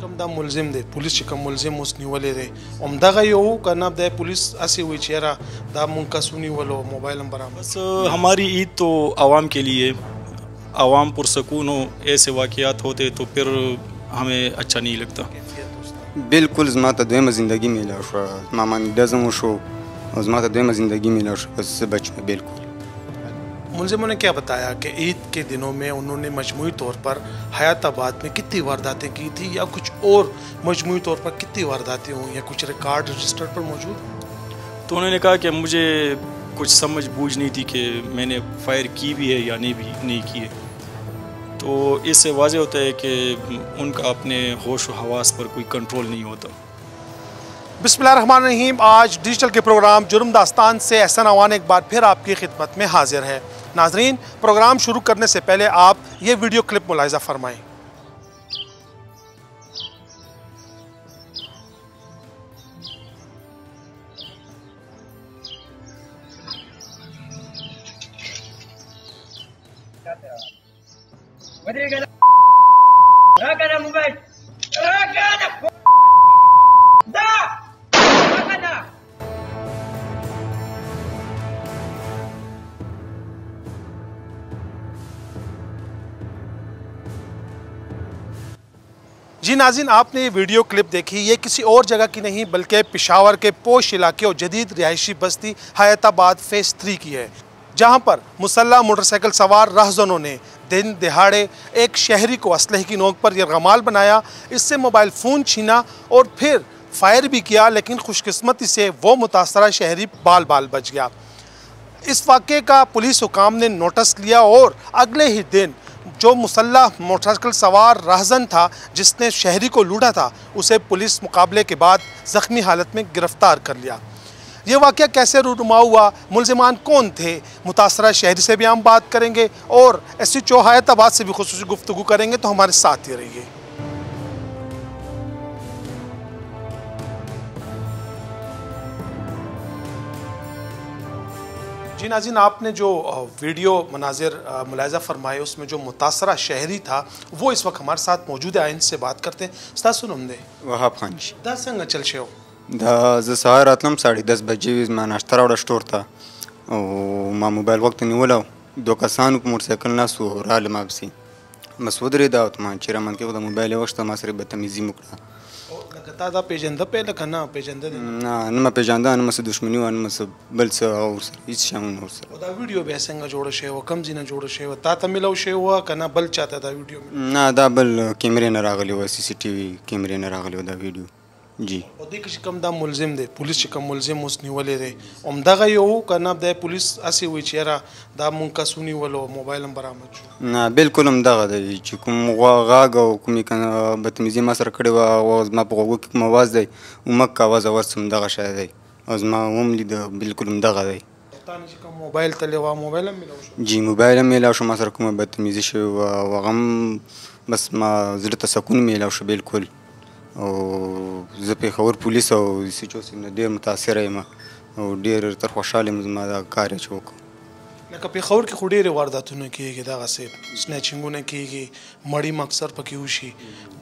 کوم دا ملزم دی پولیس چې کوم ملزم اوس نیولې دی همدغه یو که نه دی پولیس هسې وایي چې یاره دا مونږ کس ونیولو موبایل هم برآمد بس ہماری عید تو عوام کے لیے عوام پرسکون ہو ایسے واقعات ہوتے تو پھر ہمیں اچھا نہیں لگتا بالکل زما ته دویمه زندگی میلاو شوه زما باندې ډزم وشو او زما ته دویمه زندگی میلاو شوه بس زه بچ میں بالکل ملزموں نے کیا بتایا کہ عید کے دنوں میں انہوں نے مجموعی طور پر حیات آباد میں کتنی وارداتیں کی تھی یا کچھ اور مجموعی طور پر کتنی وارداتیں ہوئی یا کچھ ریکارڈ رجسٹر پر موجود؟ تو انہوں نے کہا کہ مجھے کچھ سمجھ بوجھ نہیں تھی کہ میں نے فائر کی بھی ہے یا نہیں کی ہے تو اس سے واضح ہوتا ہے کہ ان کا اپنے ہوش و حواس پر کوئی کنٹرول نہیں ہوتا. بسم اللہ الرحمن الرحیم. آج ڈیجیٹل کے پروگرام جرم داستان سے احسن عوان ایک بار پھر آپ کی خدمت میں حاضر ہے. ناظرین پروگرام شروع کرنے سے پہلے آپ یہ ویڈیو کلپ ملاحظہ فرمائیں. جی ناظرین آپ نے یہ ویڈیو کلپ دیکھی یہ کسی اور جگہ کی نہیں بلکہ پشاور کے پوش علاقے اور جدید رہائشی بستی حیات آباد فیز 3 کی ہے جہاں پر مسلح موٹر سائیکل سوار رہزنوں نے دن دہاڑے ایک شہری کو اسلحے کی نوک پر یرغمال بنایا اس سے موبائل فون چھینا اور پھر فائر بھی کیا لیکن خوش قسمتی سے وہ متاثرہ شہری بال بچ گیا. اس واقعے کا پولیس حکام نے نوٹس لیا اور اگلے ہی دن جو مسلح موٹر سائیکل سوار رہزن تھا جس نے شہری کو لوٹا تھا اسے پولیس مقابلے کے بعد زخمی حالت میں گرفتار کر لیا. یہ واقعہ کیسے رونما ہوا ملزمان کون تھے متاثرہ شہری سے بھی ہم بات کریں گے اور ایسی حیات آباد سے بھی خصوصی گفتگو کریں گے تو ہمارے ساتھ ہی رہیے. جی ناظرین آپ نے جو ویڈیو مناظر ملاحظہ فرمائے اس میں جو متاثرہ شہری تھا وہ اس وقت ہمارے ساتھ موجود ہے. آئین سے بات کرتے ہیں. استاد سنم دے وهاب خان جی دا څنګه چل شو دا زه سهار راتلم 10:30 بجې ما ناشته راوړه سټور ته او ما موبایل وخت نیولی دوه کسانو په موټر سایکل ناست وو راغلل ما پسې بس ودرېده او ما چې رامن کې د موبایل یې وخته ما سره بدتمیزي مې وکړه. لکه تا دا پیژنده پې لکه نه پیژنده دی نه ما پیژانده نه څه دښمني وه نه څه بل څه ورسره هېڅ شی هم نه ورسره. دا ویډیو بیا څنګه جوړه شوې وه کوم ځای نه جوړه شوې وه تا ته میلاو شوې وه که نه بل چاته دا ویډیو نه دا بل کیمرې نه راغلی وه سی سی ټي وي کیمرې نه راغلی وه دا ویډیو جی. او دې کې چې کوم دا ملزم دی پولیس چې کوم ملزم اوس نیولی دی همدغه یو که نه دی پولیس هسې وایي چې یاره دا مونږ کس ونیولو موبایل هم برآمد شو؟ نه بالکل همدغه دی چې کوم غږ او کومې بدتمیزي ما سره کړې وه او زما په غوږو کې کوم اواز دی عمک اواز اورس همدغه شی دی او زما هم لیده بالکل همدغه دی. تا نه چې کوم موبایل تللی وه موبایل هم میلاو شو؟ جی موبایل هم میلاو شو ما سره کومه بدتمیزي شوې وه او هغه هم بس ما زړه ته سکون میلاو شو بالکل. او زه پېښور پولیس او سی چو صاحب نه ډېر متاثره یم او ډېر تر خوشحاله یم زما دا کار چې وکړو. لکه پېښور کې خو ډېرې وارداتونه کېږي دغسې سنیچنګونه کېږي مړي اکثر پکې وشي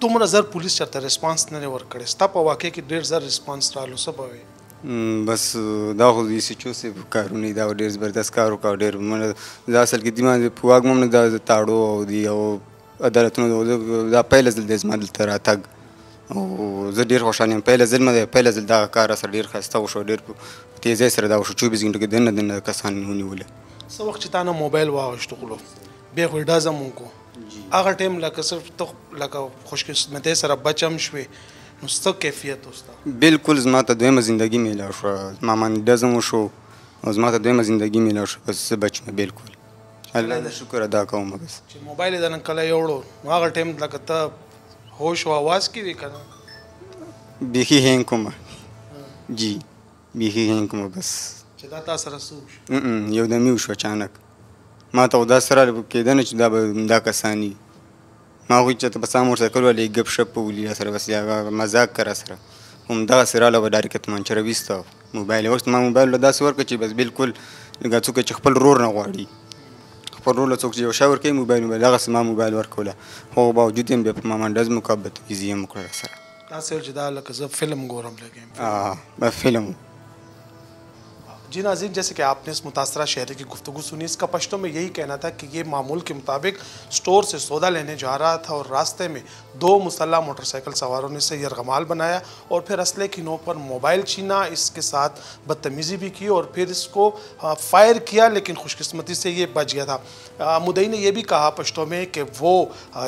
دومره زر پولیس چېرته ریسپانس نه دی ورکړی ستا په واقع کې ډېر زر ریسپانس رالو څه به وایې؟ بس دا خو د سی چو صاحب کارونه دا ډېر زبردست کار وکړ ډېر دا اصل کې دې باندې په واګ هم نه دا تاړو او دي او عدالتونو دا پیله ځل دی زما دلته راتګ او زه ډېر خوشحاله یم پیله ځل مې دی پیله ځل دغه کار سره ډېر ښایسته وشو ډېر په تیزۍ سره دا وشو 24 غنټو کې دننه کسان مې ونیولې. څه وخت چې تا نه موبایل واغېشتو غلو بیا خو یې ډزه مو وکړو هغه ټایم لکه صرف ته لکه خوشقسمتۍ سره بچ هم شوې نو څه کیفیت و ستا؟ بالکل زما ته دویمه زندګي میلاو شوه زما باندې ډزم وشو او زما ته دویمه زندګي میلاو شوه بس زه بچ مې بالکل الله د شکر ادا کوم بس چې موبایل یې دننه کله یوړو نو هغه ټایم لکه ته هوش و آواز کې وي که نه بیخي هینګ کومه جی بیخي هینګ کومه بس چې دا تا سره څه وشو؟ یو دمې وشو اچانک ما ته خو داسې کېده نه چې دا به دا کسان وي ما هغوی چېرته په سا موټرسایکل والې ګپ شپ ولي راسره بس یا مذاق که راسره همدغسې راله به ډایرکټ تومانچه راویسته موبایل یې وخت ما موبایل له داسې ورکړه چې بس بالکل لکه څوک چې خپل رور نه غواړي پرول څوک چې یو شاور کوي موبایل هغه ما موبایل ورکوله خو باوجود هم بیا په ما منډز مکبت ایزي هم وکړه سره تاسو چې دا لکه زه فلم ګورم لګیم فلم. جی ناظرین، جیسے کہ آپ نے اس متاثرہ شہری کی گفتگو سنی، اس کا پشتوں میں یہی کہنا تھا کہ یہ معمول کے مطابق سٹور سے سودا لینے جا رہا تھا اور راستے میں 2 مسلح موٹر سائیکل سواروں نے اسے یرغمال بنایا اور پھر اسلحے کی نوک پر موبائل چھینا، اس کے ساتھ بدتمیزی بھی کی اور پھر اس کو فائر کیا، لیکن خوش قسمتی سے یہ بچ گیا تھا. مدعی نے یہ بھی کہا پشتوں میں کہ وہ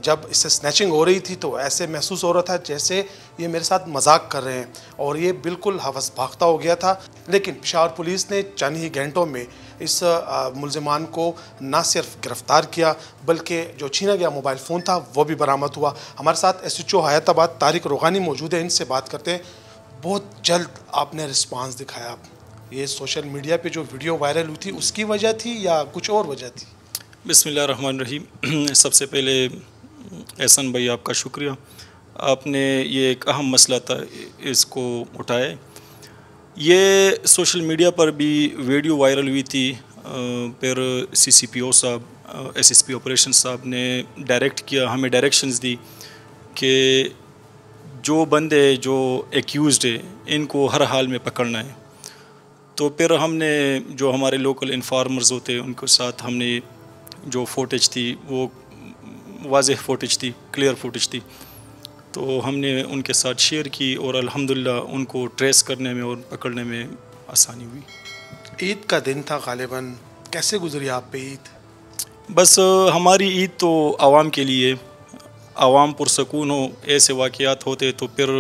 جب اس سے سنیچنگ ہو رہی تھی تو ایسے محسوس ہو رہا تھا جیسے یہ میرے ساتھ مذاق کر رہے ہیں اور یہ بالکل ہوس بھاگتا ہو گیا تھا. لیکن پشاور پولیس نے چند ہی گھنٹوں میں اس ملزمان کو نہ صرف گرفتار کیا بلکہ جو چھینا گیا موبائل فون تھا وہ بھی برآمد ہوا. ہمارے ساتھ ایس ایچ او حیات آباد طارق روغانی موجود ہیں، ان سے بات کرتے ہیں. بہت جلد آپ نے رسپانس دکھایا، یہ سوشل میڈیا پہ جو ویڈیو وائرل ہوئی تھی اس کی وجہ تھی یا کچھ اور وجہ تھی؟ بسم اللہ الرحمن الرحیم. سب سے پہلے احسن بھائی آپ کا شکریہ، آپ نے یہ ایک اہم مسئلہ تھا اس کو اٹھایا. یہ سوشل میڈیا پر بھی ویڈیو وائرل ہوئی تھی، پھر سی سی پی او صاحب ایس ایس پی آپریشن صاحب نے ڈائریکٹ کیا، ہمیں ڈائریکشنز دی کہ جو بندے جو ایکیوزڈ ہے ان کو ہر حال میں پکڑنا ہے. تو پھر ہم نے جو ہمارے لوکل انفارمرز ہوتے ان کے ساتھ ہم نے جو فوٹیج تھی وہ واضح فوٹیج تھی، کلیئر فوٹیج تھی، تو ہم نے ان کے ساتھ شیئر کی اور الحمدللہ ان کو ٹریس کرنے میں اور پکڑنے میں آسانی ہوئی. عید کا دن تھا غالباً، کیسے گزری آپ پہ عید؟ بس ہماری عید تو عوام کے لیے، عوام پرسکون ہو، ایسے واقعات ہوتے تو پھر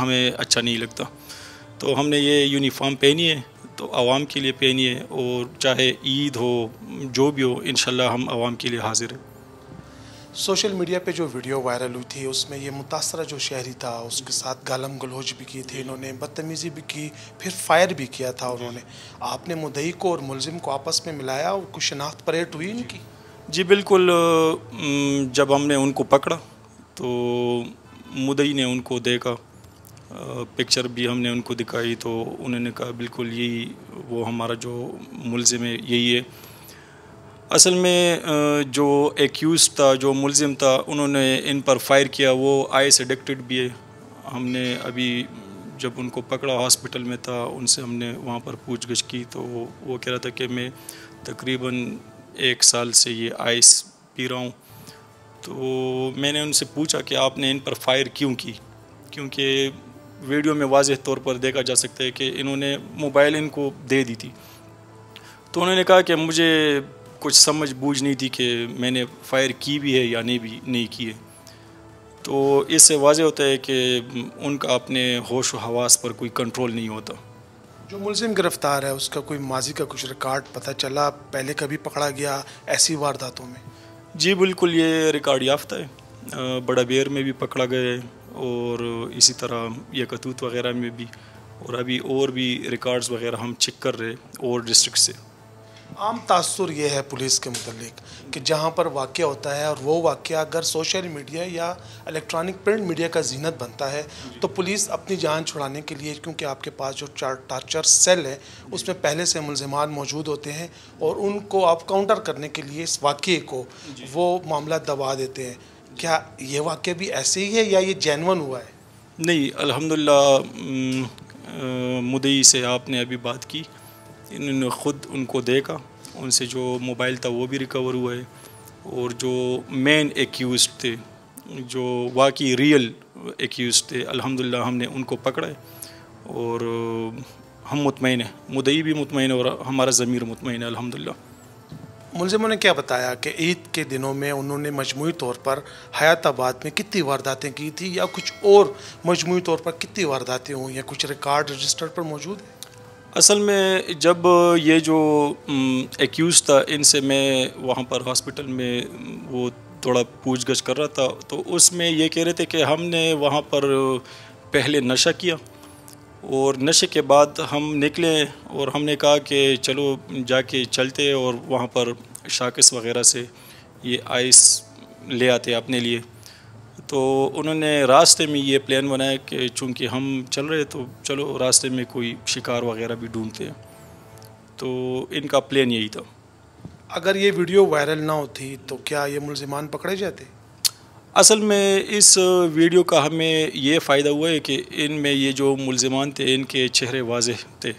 ہمیں اچھا نہیں لگتا. تو ہم نے یہ یونیفارم پہنی ہے تو عوام کے لیے پہنی ہے، اور چاہے عید ہو جو بھی ہو انشاءاللہ ہم عوام کے لیے حاضر ہیں. سوشل میڈیا پہ جو ویڈیو وائرل ہوئی تھی اس میں یہ متاثرہ جو شہری تھا اس کے ساتھ گالم گلوچ بھی کی تھی، انہوں نے بدتمیزی بھی کی، پھر فائر بھی کیا تھا انہوں نے. آپ نے مدعی کو اور ملزم کو آپس میں ملایا اور کچھ شناخت پریٹ ہوئی ان کی؟ جی بالکل. جب ہم نے ان کو پکڑا تو مدعی نے ان کو دیکھا، پکچر بھی ہم نے ان کو دکھائی تو انہوں نے کہا بالکل یہی وہ ہمارا جو ملزم ہے یہی ہے. اصل میں جو ایکیوز تھا، جو ملزم تھا، انہوں نے ان پر فائر کیا، وہ آئس ایڈکٹڈ بھی ہے. ہم نے ابھی جب ان کو پکڑا ہاسپٹل میں تھا ان سے ہم نے وہاں پر پوچھ گچھ کی تو وہ کہہ رہا تھا کہ میں تقریباً 1 سال سے یہ آئس پی رہا ہوں. تو میں نے ان سے پوچھا کہ آپ نے ان پر فائر کیوں کی، کیونکہ ویڈیو میں واضح طور پر دیکھا جا سکتا ہے کہ انہوں نے موبائل ان کو دے دی تھی. تو انہوں نے کہا کہ مجھے کچھ سمجھ بوجھ نہیں تھی کہ میں نے فائر کی بھی ہے یا نہیں کی ہے. تو اس سے واضح ہوتا ہے کہ ان کا اپنے ہوش و حواس پر کوئی کنٹرول نہیں ہوتا. جو ملزم گرفتار ہے اس کا کوئی ماضی کا کچھ ریکارڈ پتہ چلا، پہلے کبھی پکڑا گیا ایسی وارداتوں میں؟ جی بالکل، یہ ریکارڈ یافتہ ہے. بڑا بیر میں بھی پکڑا گیا ہے اور اسی طرح یکتوت وغیرہ میں بھی، اور ابھی اور بھی ریکارڈز وغیرہ ہم چیک کر رہے اور ڈسٹرکٹ سے. عام تاثر یہ ہے پولیس کے متعلق کہ جہاں پر واقعہ ہوتا ہے اور وہ واقعہ اگر سوشل میڈیا یا الیکٹرانک پرنٹ میڈیا کا زینت بنتا ہے تو پولیس اپنی جان چھڑانے کے لیے، کیونکہ آپ کے پاس جو ٹارچر سیل ہے اس میں پہلے سے ملزمان موجود ہوتے ہیں اور ان کو آپ کاؤنٹر کرنے کے لیے اس واقعے کو وہ معاملہ دبا دیتے ہیں. کیا یہ واقعہ بھی ایسے ہی ہے یا یہ جینون ہوا ہے؟ نہیں، الحمدللہ مدعی سے آپ نے ابھی بات کی، انہوں نے خود ان کو دیکھا، ان سے جو موبائل تھا وہ بھی ریکور ہوا ہے، اور جو مین ایکیوزڈ تھے، جو واقعی ریئل ایکیوزڈ تھے، الحمدللہ ہم نے ان کو پکڑا ہے اور ہم مطمئن ہیں، مدعی بھی مطمئن ہے اور ہمارا ضمیر مطمئن ہے الحمدللہ. ملزموں نے کیا بتایا کہ عید کے دنوں میں انہوں نے مجموعی طور پر حیات آباد میں کتنی وارداتیں کی تھی یا کچھ اور مجموعی طور پر کتنی وارداتیں ہوئی یا کچھ ریکارڈ رجسٹر پر موجود ہے؟ اصل میں جب یہ جو ایکیوز تھا ان سے میں وہاں پر ہاسپٹل میں وہ تھوڑا پوچھ گچھ کر رہا تھا تو اس میں یہ کہہ رہے تھے کہ ہم نے وہاں پر پہلے نشہ کیا اور نشے کے بعد ہم نکلے اور ہم نے کہا کہ چلو جا کے چلتے اور وہاں پر شاکس وغیرہ سے یہ آئس لے آتے اپنے لیے. تو انہوں نے راستے میں یہ پلان بنایا کہ چونکہ ہم چل رہے تو چلو راستے میں کوئی شکار وغیرہ بھی ڈھونڈتے ہیں، تو ان کا پلان یہی تھا. اگر یہ ویڈیو وائرل نہ ہوتی تو کیا یہ ملزمان پکڑے جاتے؟ اصل میں اس ویڈیو کا ہمیں یہ فائدہ ہوا ہے کہ ان میں یہ جو ملزمان تھے ان کے چہرے واضح تھے،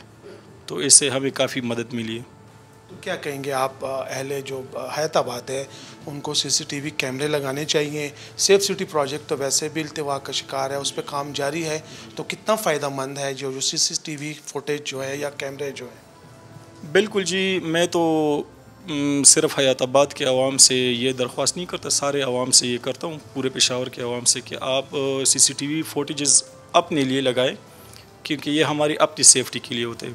تو اس سے ہمیں کافی مدد ملی ہے۔ تو کیا کہیں گے آپ اہل جو حیات آباد ہے ان کو CCTV کیمرے لگانے چاہیے؟ سیف سٹی پروجیکٹ تو ویسے بھی التوا کا شکار ہے، اس پہ کام جاری ہے، تو کتنا فائدہ مند ہے جو CCTV فوٹیج جو ہے یا کیمرے جو ہیں؟ بالکل جی، میں تو صرف حیات آباد کے عوام سے یہ درخواست نہیں کرتا، سارے عوام سے یہ کرتا ہوں، پورے پشاور کے عوام سے، کہ آپ CCTV فوٹیجز اپنے لیے لگائیں، کیونکہ یہ ہماری اپنی سیفٹی کے لیے ہوتے ہیں۔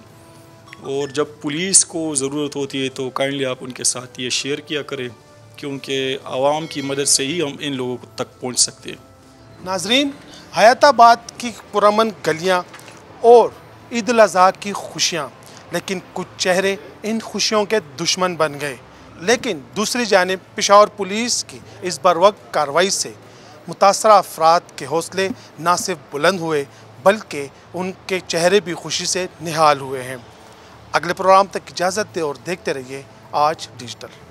اور جب پولیس کو ضرورت ہوتی ہے تو کائنڈلی آپ ان کے ساتھ یہ شیئر کیا کریں، کیونکہ عوام کی مدد سے ہی ہم ان لوگوں تک پہنچ سکتے ہیں۔ ناظرین، حیات آباد کی پرامن گلیاں اور عید الاضحیٰ کی خوشیاں، لیکن کچھ چہرے ان خوشیوں کے دشمن بن گئے۔ لیکن دوسری جانب پشاور پولیس کی اس بروقت کارروائی سے متاثرہ افراد کے حوصلے نہ صرف بلند ہوئے بلکہ ان کے چہرے بھی خوشی سے نہال ہوئے ہیں۔ اگلے پروگرام تک اجازت دیں اور دیکھتے رہیے آج ڈیجیٹل۔